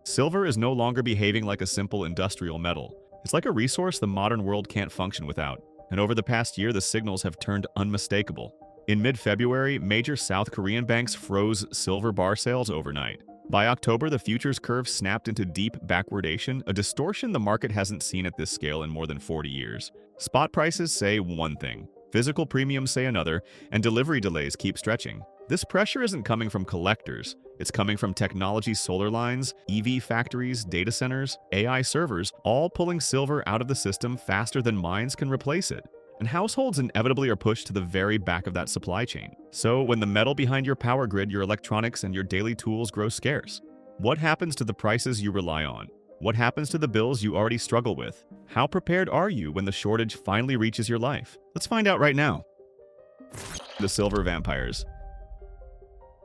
Silver is no longer behaving like a simple industrial metal. It's like a resource the modern world can't function without. And over the past year, the signals have turned unmistakable. In mid-February, major South Korean banks froze silver bar sales overnight. By October, the futures curve snapped into deep backwardation, a distortion the market hasn't seen at this scale in more than 40 years. Spot prices say one thing, physical premiums say another, and delivery delays keep stretching. This pressure isn't coming from collectors. It's coming from technology solar lines, EV factories, data centers, AI servers, all pulling silver out of the system faster than mines can replace it. And households inevitably are pushed to the very back of that supply chain. So when the metal behind your power grid, your electronics, and your daily tools grow scarce, what happens to the prices you rely on? What happens to the bills you already struggle with? How prepared are you when the shortage finally reaches your life? Let's find out right now. The silver vampires.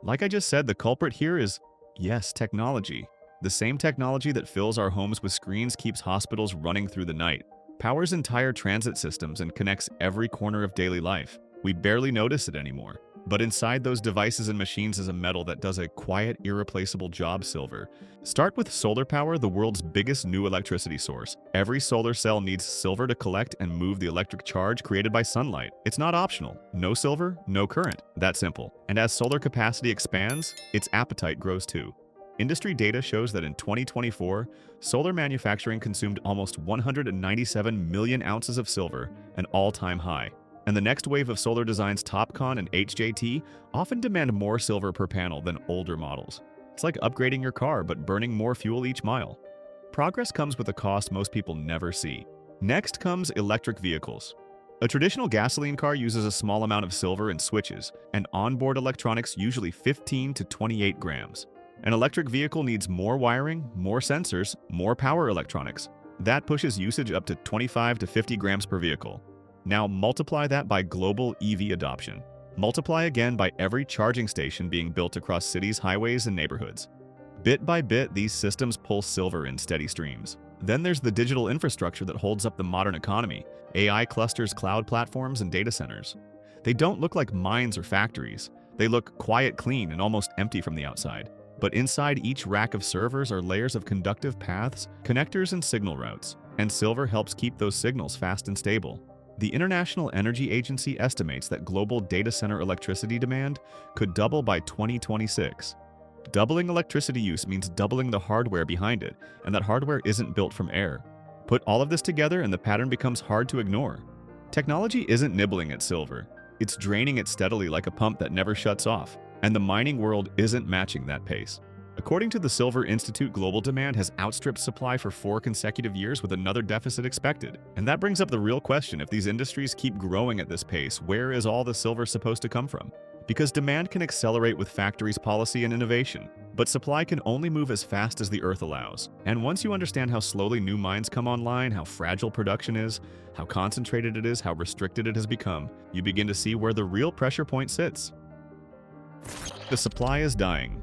Like I just said, the culprit here is, yes, technology. The same technology that fills our homes with screens keeps hospitals running through the night, powers entire transit systems, and connects every corner of daily life. We barely notice it anymore. But inside those devices and machines is a metal that does a quiet, irreplaceable job: silver. Start with solar power, the world's biggest new electricity source. Every solar cell needs silver to collect and move the electric charge created by sunlight. It's not optional. No silver, no current. That simple. And as solar capacity expands, its appetite grows too. Industry data shows that in 2024, solar manufacturing consumed almost 197 million ounces of silver, an all-time high. And the next wave of solar designs, TOPCon and HJT, often demand more silver per panel than older models. It's like upgrading your car but burning more fuel each mile. Progress comes with a cost most people never see. Next comes electric vehicles. A traditional gasoline car uses a small amount of silver and switches, and onboard electronics usually 15 to 28 grams. An electric vehicle needs more wiring, more sensors, more power electronics. That pushes usage up to 25 to 50 grams per vehicle. Now multiply that by global EV adoption. Multiply again by every charging station being built across cities, highways, and neighborhoods. Bit by bit, these systems pull silver in steady streams. Then there's the digital infrastructure that holds up the modern economy: AI clusters, cloud platforms, and data centers. They don't look like mines or factories. They look quiet, clean, and almost empty from the outside. But inside each rack of servers are layers of conductive paths, connectors, and signal routes. And silver helps keep those signals fast and stable. The International Energy Agency estimates that global data center electricity demand could double by 2026. Doubling electricity use means doubling the hardware behind it, and that hardware isn't built from air. Put all of this together and the pattern becomes hard to ignore. Technology isn't nibbling at silver. It's draining it steadily like a pump that never shuts off, and the mining world isn't matching that pace. According to the Silver Institute, global demand has outstripped supply for 4 consecutive years with another deficit expected. And that brings up the real question: if these industries keep growing at this pace, where is all the silver supposed to come from? Because demand can accelerate with factories, policy, and innovation, but supply can only move as fast as the Earth allows. And once you understand how slowly new mines come online, how fragile production is, how concentrated it is, how restricted it has become, you begin to see where the real pressure point sits. The supply is dying.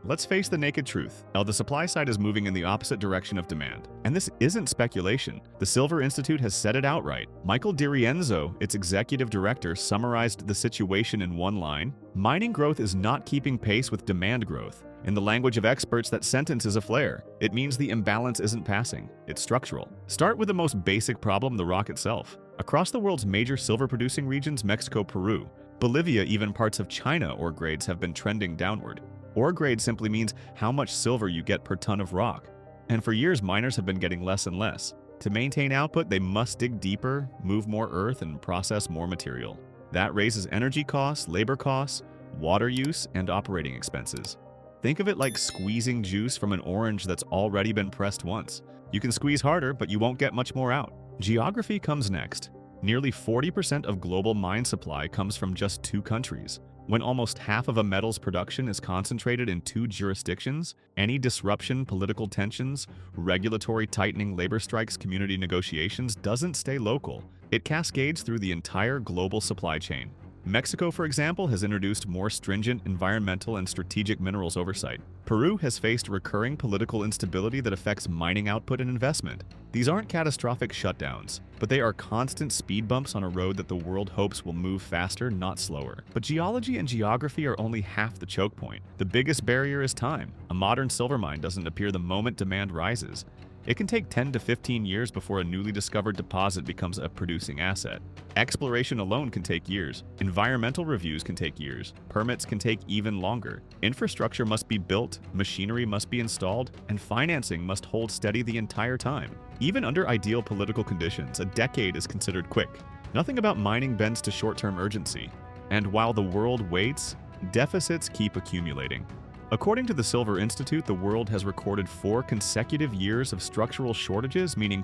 Let's face the naked truth. Now, the supply side is moving in the opposite direction of demand. And this isn't speculation. The Silver Institute has said it outright. Michael DiRienzo, its executive director, summarized the situation in one line: mining growth is not keeping pace with demand growth. In the language of experts, that sentence is a flare. It means the imbalance isn't passing. It's structural. Start with the most basic problem: the rock itself. Across the world's major silver-producing regions, Mexico, Peru, Bolivia, even parts of China, ore grades have been trending downward. Ore grade simply means how much silver you get per ton of rock. And for years, miners have been getting less and less. To maintain output, they must dig deeper, move more earth, and process more material. That raises energy costs, labor costs, water use, and operating expenses. Think of it like squeezing juice from an orange that's already been pressed once. You can squeeze harder, but you won't get much more out. Geography comes next. Nearly 40% of global mine supply comes from just 2 countries. When almost half of a metal's production is concentrated in 2 jurisdictions, any disruption, political tensions, regulatory tightening, labor strikes, community negotiations doesn't stay local. It cascades through the entire global supply chain. Mexico, for example, has introduced more stringent environmental and strategic minerals oversight. Peru has faced recurring political instability that affects mining output and investment. These aren't catastrophic shutdowns, but they are constant speed bumps on a road that the world hopes will move faster, not slower. But geology and geography are only half the choke point. The biggest barrier is time. A modern silver mine doesn't appear the moment demand rises. It can take 10 to 15 years before a newly discovered deposit becomes a producing asset. Exploration alone can take years. Environmental reviews can take years. Permits can take even longer. Infrastructure must be built, machinery must be installed, and financing must hold steady the entire time. Even under ideal political conditions, a decade is considered quick. Nothing about mining bends to short-term urgency. And while the world waits, deficits keep accumulating. According to the Silver Institute, the world has recorded 4 consecutive years of structural shortages, meaning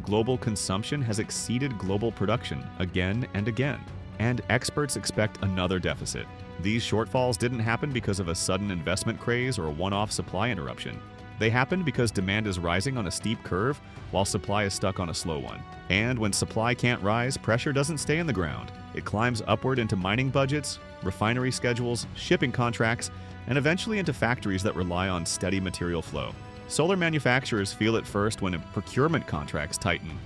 global consumption has exceeded global production again and again. And experts expect another deficit. These shortfalls didn't happen because of a sudden investment craze or a one-off supply interruption. They happened because demand is rising on a steep curve while supply is stuck on a slow one. And when supply can't rise, pressure doesn't stay in the ground. It climbs upward into mining budgets, refinery schedules, shipping contracts, and eventually into factories that rely on steady material flow. Solar manufacturers feel it first when procurement contracts tighten.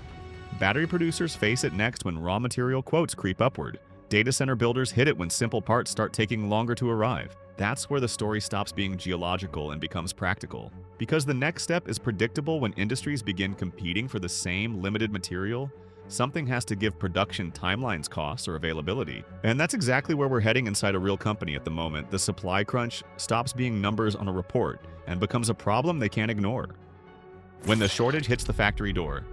Battery producers face it next when raw material quotes creep upward. Data center builders hit it when simple parts start taking longer to arrive. That's where the story stops being geological and becomes practical. Because the next step is predictable when industries begin competing for the same limited material, something has to give production timelines, costs, or availability. And that's exactly where we're heading inside a real company at the moment. The supply crunch stops being numbers on a report and becomes a problem they can't ignore. When the shortage hits the factory door.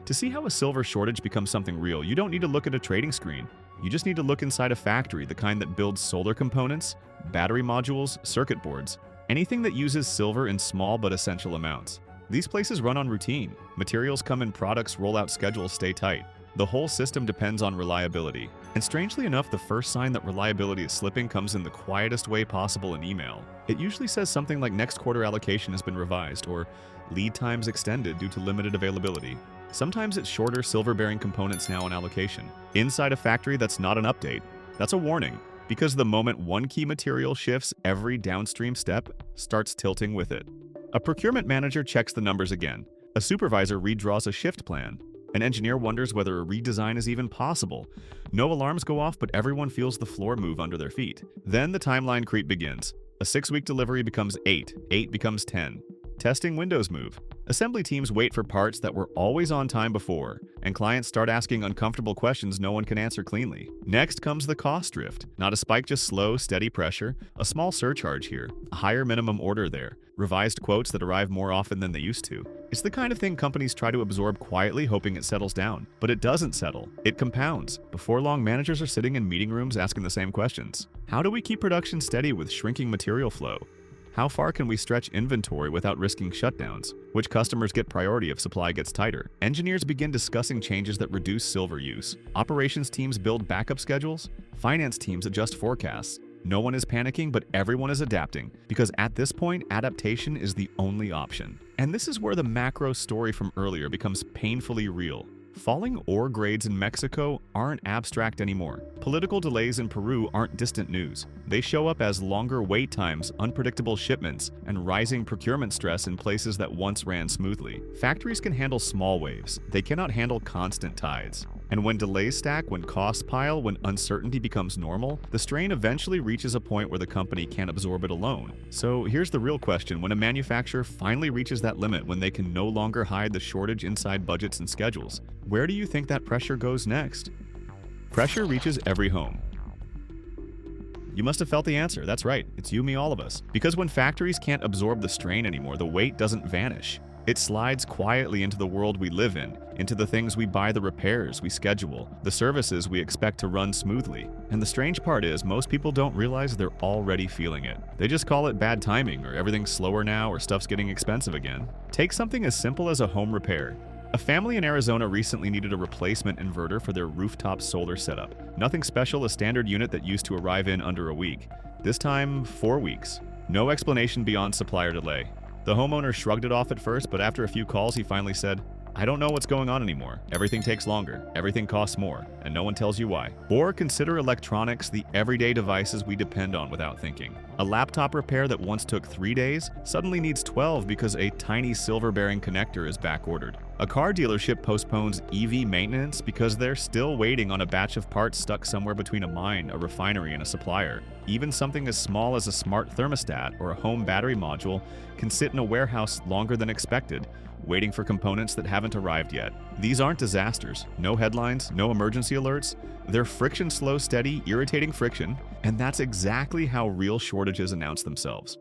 To see how a silver shortage becomes something real, you don't need to look at a trading screen. You just need to look inside a factory, the kind that builds solar components, battery modules, circuit boards, anything that uses silver in small but essential amounts. These places run on routine. Materials come in, products, rollout schedules stay tight. The whole system depends on reliability. And strangely enough, the first sign that reliability is slipping comes in the quietest way possible in email. It usually says something like next quarter allocation has been revised or lead times extended due to limited availability. Sometimes it's shorter silver-bearing components now on allocation. Inside a factory, that's not an update. That's a warning. Because the moment one key material shifts, every downstream step starts tilting with it. A procurement manager checks the numbers again. A supervisor redraws a shift plan. An engineer wonders whether a redesign is even possible. No alarms go off, but everyone feels the floor move under their feet. Then the timeline creep begins. A 6-week delivery becomes 8. 8 becomes 10. Testing windows move. Assembly teams wait for parts that were always on time before, and clients start asking uncomfortable questions no one can answer cleanly. Next comes the cost drift. Not a spike, just slow, steady pressure. A small surcharge here, a higher minimum order there, revised quotes that arrive more often than they used to. It's the kind of thing companies try to absorb quietly, hoping it settles down. But it doesn't settle. It compounds. Before long, managers are sitting in meeting rooms asking the same questions. How do we keep production steady with shrinking material flow? How far can we stretch inventory without risking shutdowns? Which customers get priority if supply gets tighter? Engineers begin discussing changes that reduce silver use. Operations teams build backup schedules. Finance teams adjust forecasts. No one is panicking, but everyone is adapting, because at this point, adaptation is the only option. And this is where the macro story from earlier becomes painfully real. Falling ore grades in Mexico aren't abstract anymore. Political delays in Peru aren't distant news. They show up as longer wait times, unpredictable shipments, and rising procurement stress in places that once ran smoothly. Factories can handle small waves. They cannot handle constant tides. And when delays stack, when costs pile, when uncertainty becomes normal, the strain eventually reaches a point where the company can't absorb it alone. So here's the real question: when a manufacturer finally reaches that limit, when they can no longer hide the shortage inside budgets and schedules, where do you think that pressure goes next? Pressure reaches every home. You must have felt the answer. That's right. It's you, me, all of us. Because when factories can't absorb the strain anymore, the weight doesn't vanish. It slides quietly into the world we live in, into the things we buy, the repairs we schedule, the services we expect to run smoothly. And the strange part is, most people don't realize they're already feeling it. They just call it bad timing, or everything's slower now, or stuff's getting expensive again. Take something as simple as a home repair. A family in Arizona recently needed a replacement inverter for their rooftop solar setup. Nothing special, a standard unit that used to arrive in under a week. This time, 4 weeks. No explanation beyond supplier delay. The homeowner shrugged it off at first, but after a few calls, he finally said, I don't know what's going on anymore. Everything takes longer, everything costs more, and no one tells you why. Or consider electronics, the everyday devices we depend on without thinking. A laptop repair that once took 3 days suddenly needs 12 because a tiny silver-bearing connector is back-ordered. A car dealership postpones EV maintenance because they're still waiting on a batch of parts stuck somewhere between a mine, a refinery, and a supplier. Even something as small as a smart thermostat or a home battery module can sit in a warehouse longer than expected, waiting for components that haven't arrived yet. These aren't disasters. No headlines, no emergency alerts. They're friction slow, steady, irritating friction, and that's exactly how real shortages announce themselves.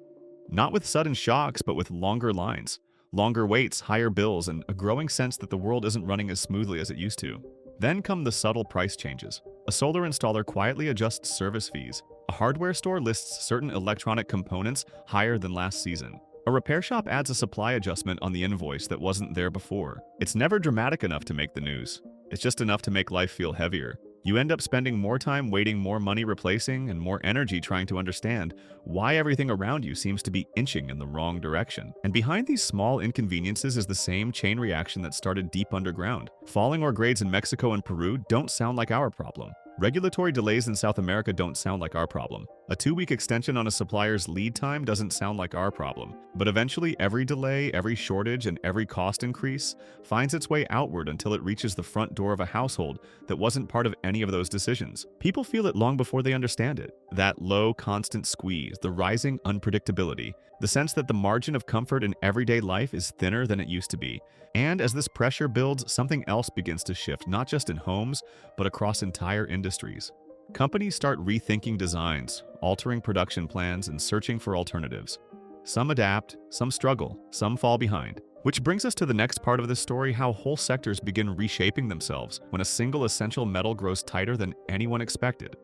Not with sudden shocks, but with longer lines. Longer waits, higher bills, and a growing sense that the world isn't running as smoothly as it used to. Then come the subtle price changes. A solar installer quietly adjusts service fees. A hardware store lists certain electronic components higher than last season. A repair shop adds a supply adjustment on the invoice that wasn't there before. It's never dramatic enough to make the news. It's just enough to make life feel heavier. You end up spending more time waiting, more money replacing, and more energy trying to understand why everything around you seems to be inching in the wrong direction. And behind these small inconveniences is the same chain reaction that started deep underground. Falling ore grades in Mexico and Peru don't sound like our problem. Regulatory delays in South America don't sound like our problem. A 2-week extension on a supplier's lead time doesn't sound like our problem. But eventually, every delay, every shortage, and every cost increase finds its way outward until it reaches the front door of a household that wasn't part of any of those decisions. People feel it long before they understand it. That low, constant squeeze, the rising unpredictability, the sense that the margin of comfort in everyday life is thinner than it used to be. And as this pressure builds, something else begins to shift, not just in homes, but across entire industries. Companies start rethinking designs, altering production plans, and searching for alternatives. Some adapt, some struggle, some fall behind. Which brings us to the next part of this story, how whole sectors begin reshaping themselves when a single essential metal grows tighter than anyone expected.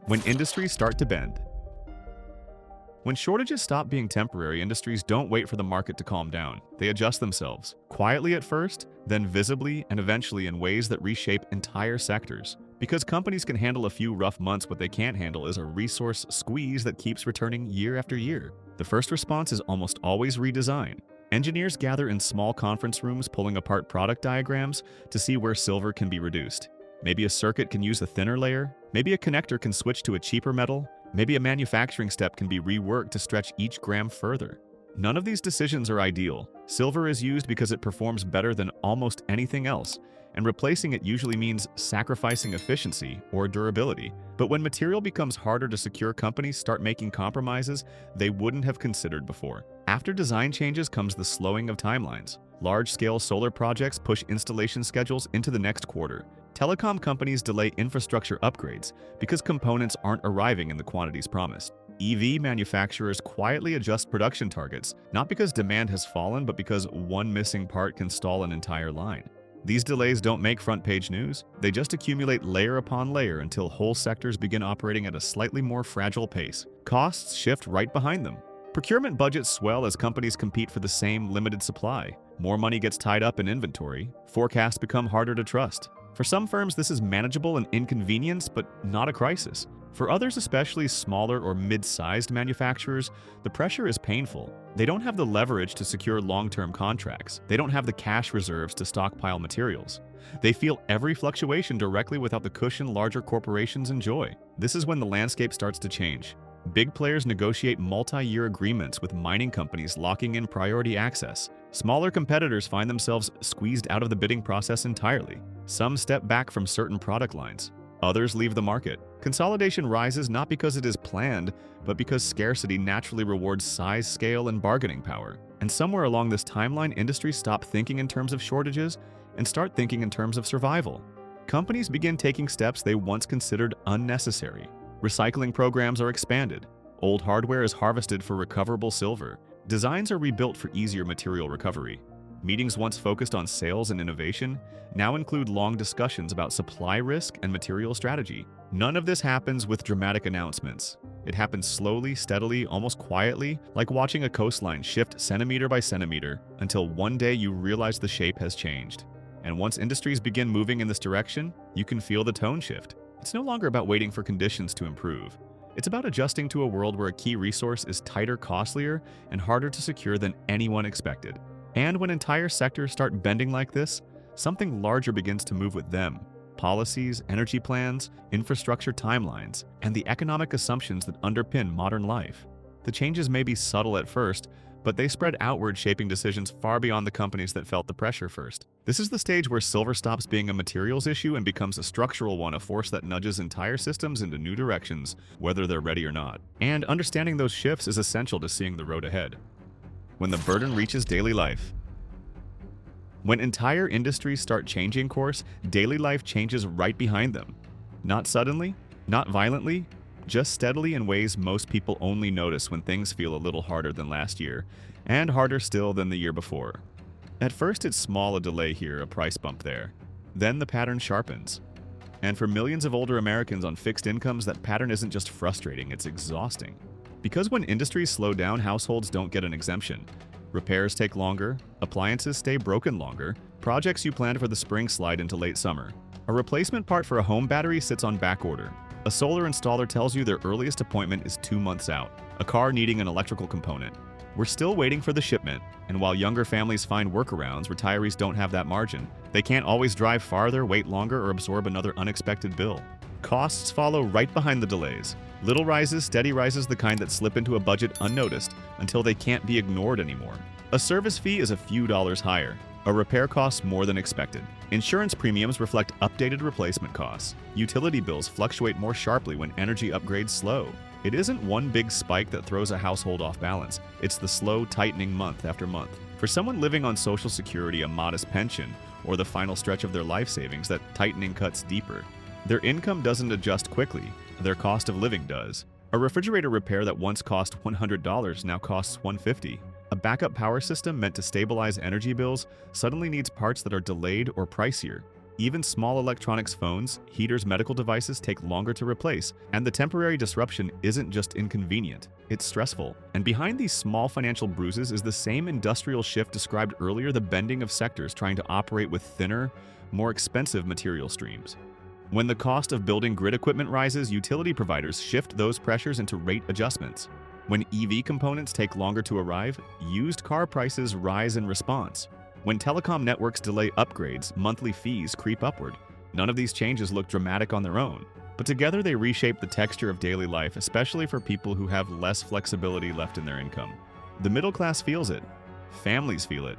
When industries start to bend. When shortages stop being temporary, industries don't wait for the market to calm down. They adjust themselves, quietly at first, then visibly, and eventually in ways that reshape entire sectors. Because companies can handle a few rough months, what they can't handle is a resource squeeze that keeps returning year after year. The first response is almost always redesign. Engineers gather in small conference rooms pulling apart product diagrams to see where silver can be reduced. Maybe a circuit can use a thinner layer, maybe a connector can switch to a cheaper metal, maybe a manufacturing step can be reworked to stretch each gram further. None of these decisions are ideal. Silver is used because it performs better than almost anything else, and replacing it usually means sacrificing efficiency or durability. But when material becomes harder to secure, companies start making compromises they wouldn't have considered before. After design changes comes the slowing of timelines. Large-scale solar projects push installation schedules into the next quarter. Telecom companies delay infrastructure upgrades because components aren't arriving in the quantities promised. EV manufacturers quietly adjust production targets, not because demand has fallen, but because one missing part can stall an entire line. These delays don't make front-page news. They just accumulate layer upon layer until whole sectors begin operating at a slightly more fragile pace. Costs shift right behind them. Procurement budgets swell as companies compete for the same limited supply. More money gets tied up in inventory. Forecasts become harder to trust. For some firms, this is manageable and inconvenience, but not a crisis. For others, especially smaller or mid-sized manufacturers, the pressure is painful. They don't have the leverage to secure long-term contracts. They don't have the cash reserves to stockpile materials. They feel every fluctuation directly without the cushion larger corporations enjoy. This is when the landscape starts to change. Big players negotiate multi-year agreements with mining companies locking in priority access. Smaller competitors find themselves squeezed out of the bidding process entirely. Some step back from certain product lines. Others leave the market. Consolidation rises not because it is planned, but because scarcity naturally rewards size, scale, and bargaining power. And somewhere along this timeline, industries stop thinking in terms of shortages and start thinking in terms of survival. Companies begin taking steps they once considered unnecessary. Recycling programs are expanded. Old hardware is harvested for recoverable silver. Designs are rebuilt for easier material recovery. Meetings once focused on sales and innovation now include long discussions about supply risk and material strategy. None of this happens with dramatic announcements. It happens slowly, steadily, almost quietly, like watching a coastline shift centimeter by centimeter until one day you realize the shape has changed. And once industries begin moving in this direction, you can feel the tone shift. It's no longer about waiting for conditions to improve. It's about adjusting to a world where a key resource is tighter, costlier, and harder to secure than anyone expected. And when entire sectors start bending like this, something larger begins to move with them. Policies, energy plans, infrastructure timelines, and the economic assumptions that underpin modern life. The changes may be subtle at first, but they spread outward, shaping decisions far beyond the companies that felt the pressure first. This is the stage where silver stops being a materials issue and becomes a structural one, a force that nudges entire systems into new directions, whether they're ready or not. And understanding those shifts is essential to seeing the road ahead. When the burden reaches daily life. When entire industries start changing course, daily life changes right behind them. Not suddenly, not violently, just steadily in ways most people only notice when things feel a little harder than last year, and harder still than the year before. At first it's small, a delay here, a price bump there. Then the pattern sharpens. And for millions of older Americans on fixed incomes, that pattern isn't just frustrating, it's exhausting. Because when industries slow down, households don't get an exemption. Repairs take longer, appliances stay broken longer, projects you planned for the spring slide into late summer. A replacement part for a home battery sits on back order. A solar installer tells you their earliest appointment is 2 months out. A car needing an electrical component. We're still waiting for the shipment, and while younger families find workarounds, retirees don't have that margin. They can't always drive farther, wait longer, or absorb another unexpected bill. Costs follow right behind the delays. Little rises, steady rises, the kind that slip into a budget unnoticed until they can't be ignored anymore. A service fee is a few dollars higher. A repair costs more than expected. Insurance premiums reflect updated replacement costs. Utility bills fluctuate more sharply when energy upgrades slow. It isn't one big spike that throws a household off balance. It's the slow tightening month after month. For someone living on Social Security, a modest pension, or the final stretch of their life savings, that tightening cuts deeper. Their income doesn't adjust quickly. Their cost of living does. A refrigerator repair that once cost $100 now costs $150. A backup power system meant to stabilize energy bills suddenly needs parts that are delayed or pricier. Even small electronics, phones, heaters, medical devices take longer to replace, and the temporary disruption isn't just inconvenient, it's stressful. And behind these small financial bruises is the same industrial shift described earlier, the bending of sectors trying to operate with thinner, more expensive material streams. When the cost of building grid equipment rises, utility providers shift those pressures into rate adjustments. When EV components take longer to arrive, used car prices rise in response. When telecom networks delay upgrades, monthly fees creep upward. None of these changes look dramatic on their own, but together they reshape the texture of daily life, especially for people who have less flexibility left in their income. The middle class feels it, families feel it,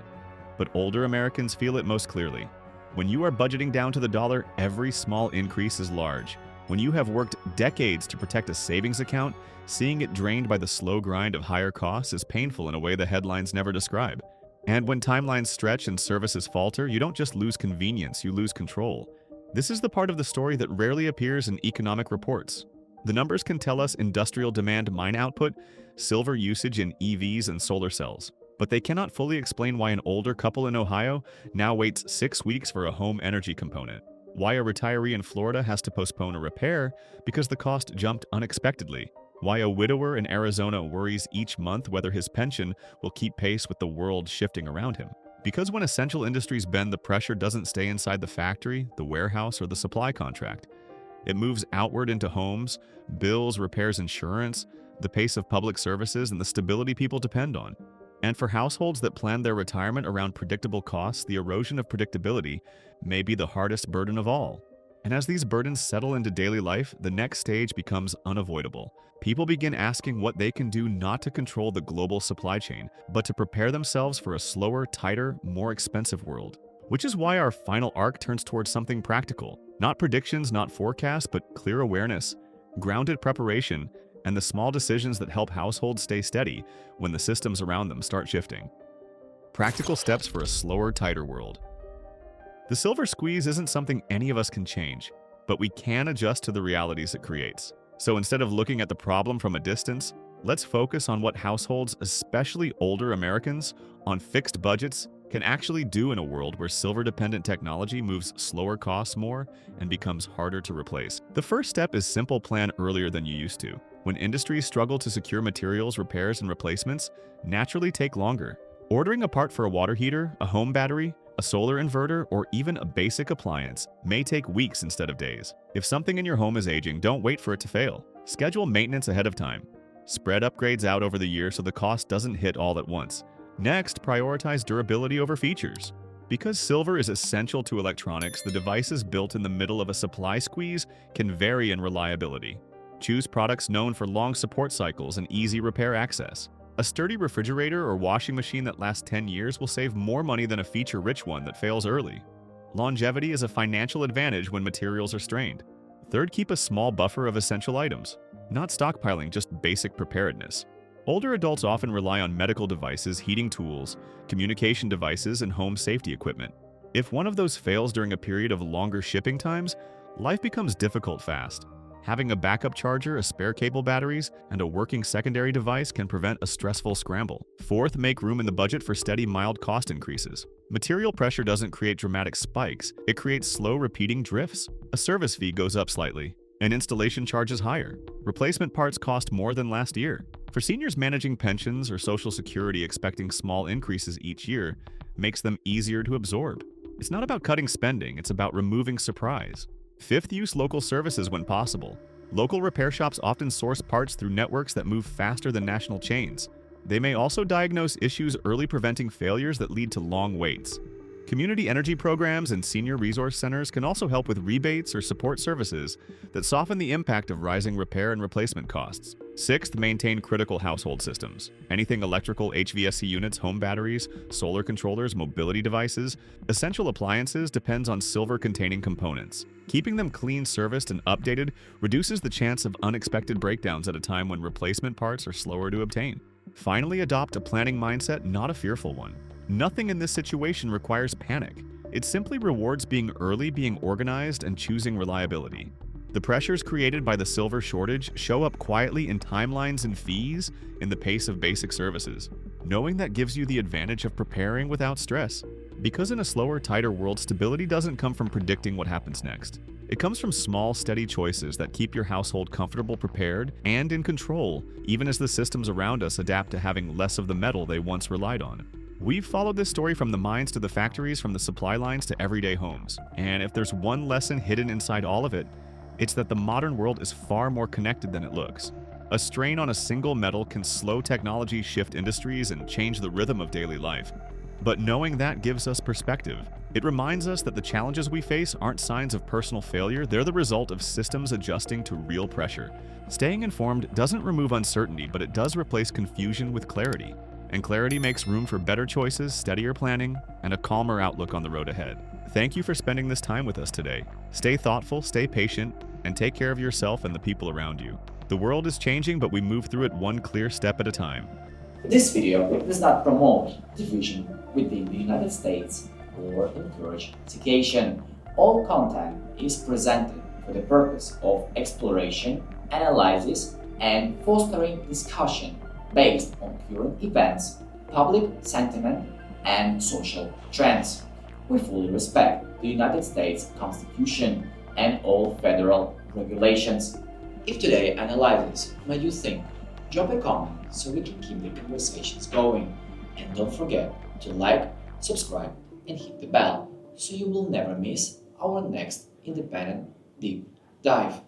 but older Americans feel it most clearly. When you are budgeting down to the dollar, every small increase is large. When you have worked decades to protect a savings account, seeing it drained by the slow grind of higher costs is painful in a way the headlines never describe. And when timelines stretch and services falter, you don't just lose convenience, you lose control. This is the part of the story that rarely appears in economic reports. The numbers can tell us industrial demand, mine output, silver usage in EVs and solar cells. But they cannot fully explain why an older couple in Ohio now waits 6 weeks for a home energy component. Why a retiree in Florida has to postpone a repair because the cost jumped unexpectedly. Why a widower in Arizona worries each month whether his pension will keep pace with the world shifting around him. Because when essential industries bend, the pressure doesn't stay inside the factory, the warehouse, or the supply contract. It moves outward into homes, bills, repairs, insurance, the pace of public services, and the stability people depend on. And for households that plan their retirement around predictable costs, the erosion of predictability may be the hardest burden of all. And as these burdens settle into daily life, the next stage becomes unavoidable. People begin asking what they can do not to control the global supply chain, but to prepare themselves for a slower, tighter, more expensive world. Which is why our final arc turns towards something practical. Not predictions, not forecasts, but clear awareness, grounded preparation, and the small decisions that help households stay steady when the systems around them start shifting. Practical steps for a slower, tighter world. The silver squeeze isn't something any of us can change, but we can adjust to the realities it creates. So instead of looking at the problem from a distance, let's focus on what households, especially older Americans, on fixed budgets, can actually do in a world where silver-dependent technology moves slower costs more and becomes harder to replace. The first step is simple: plan earlier than you used to. When industries struggle to secure materials, repairs, and replacements naturally take longer. Ordering a part for a water heater, a home battery, a solar inverter, or even a basic appliance may take weeks instead of days. If something in your home is aging, don't wait for it to fail. Schedule maintenance ahead of time. Spread upgrades out over the year so the cost doesn't hit all at once. Next, prioritize durability over features. Because silver is essential to electronics, the devices built in the middle of a supply squeeze can vary in reliability. Choose products known for long support cycles and easy repair access. A sturdy refrigerator or washing machine that lasts 10 years will save more money than a feature-rich one that fails early. Longevity is a financial advantage when materials are strained. Third, keep a small buffer of essential items. Not stockpiling, just basic preparedness. Older adults often rely on medical devices, heating tools, communication devices, and home safety equipment. If one of those fails during a period of longer shipping times, life becomes difficult fast. Having a backup charger, a spare cable batteries, and a working secondary device can prevent a stressful scramble. Fourth, make room in the budget for steady, mild cost increases. Material pressure doesn't create dramatic spikes, it creates slow, repeating drifts. A service fee goes up slightly, and installation charges higher. Replacement parts cost more than last year. For seniors managing pensions or Social Security expecting small increases each year makes them easier to absorb. It's not about cutting spending, it's about removing surprise. Fifth, use local services when possible. Local repair shops often source parts through networks that move faster than national chains. They may also diagnose issues early, preventing failures that lead to long waits. Community energy programs and senior resource centers can also help with rebates or support services that soften the impact of rising repair and replacement costs. Sixth, maintain critical household systems. Anything electrical, HVAC units, home batteries, solar controllers, mobility devices, essential appliances depends on silver-containing components. Keeping them clean, serviced, and updated reduces the chance of unexpected breakdowns at a time when replacement parts are slower to obtain. Finally, adopt a planning mindset, not a fearful one. Nothing in this situation requires panic. It simply rewards being early, being organized, and choosing reliability. The pressures created by the silver shortage show up quietly in timelines and fees, in the pace of basic services. Knowing that gives you the advantage of preparing without stress. Because in a slower, tighter world, stability doesn't come from predicting what happens next. It comes from small, steady choices that keep your household comfortable, prepared, and in control, even as the systems around us adapt to having less of the metal they once relied on. We've followed this story from the mines to the factories, from the supply lines to everyday homes. And if there's one lesson hidden inside all of it, it's that the modern world is far more connected than it looks. A strain on a single metal can slow technology, shift industries, and change the rhythm of daily life. But knowing that gives us perspective. It reminds us that the challenges we face aren't signs of personal failure, they're the result of systems adjusting to real pressure. Staying informed doesn't remove uncertainty, but it does replace confusion with clarity. And clarity makes room for better choices, steadier planning, and a calmer outlook on the road ahead. Thank you for spending this time with us today. Stay thoughtful, stay patient, and take care of yourself and the people around you. The world is changing, but we move through it one clear step at a time. This video does not promote division within the United States or encourage litigation. All content is presented for the purpose of exploration, analysis, and fostering discussion based on current events, public sentiment, and social trends. We fully respect the United States Constitution and all federal regulations. If today's analysis made you think, drop a comment so we can keep the conversations going. And don't forget to like, subscribe, and hit the bell so you will never miss our next independent deep dive.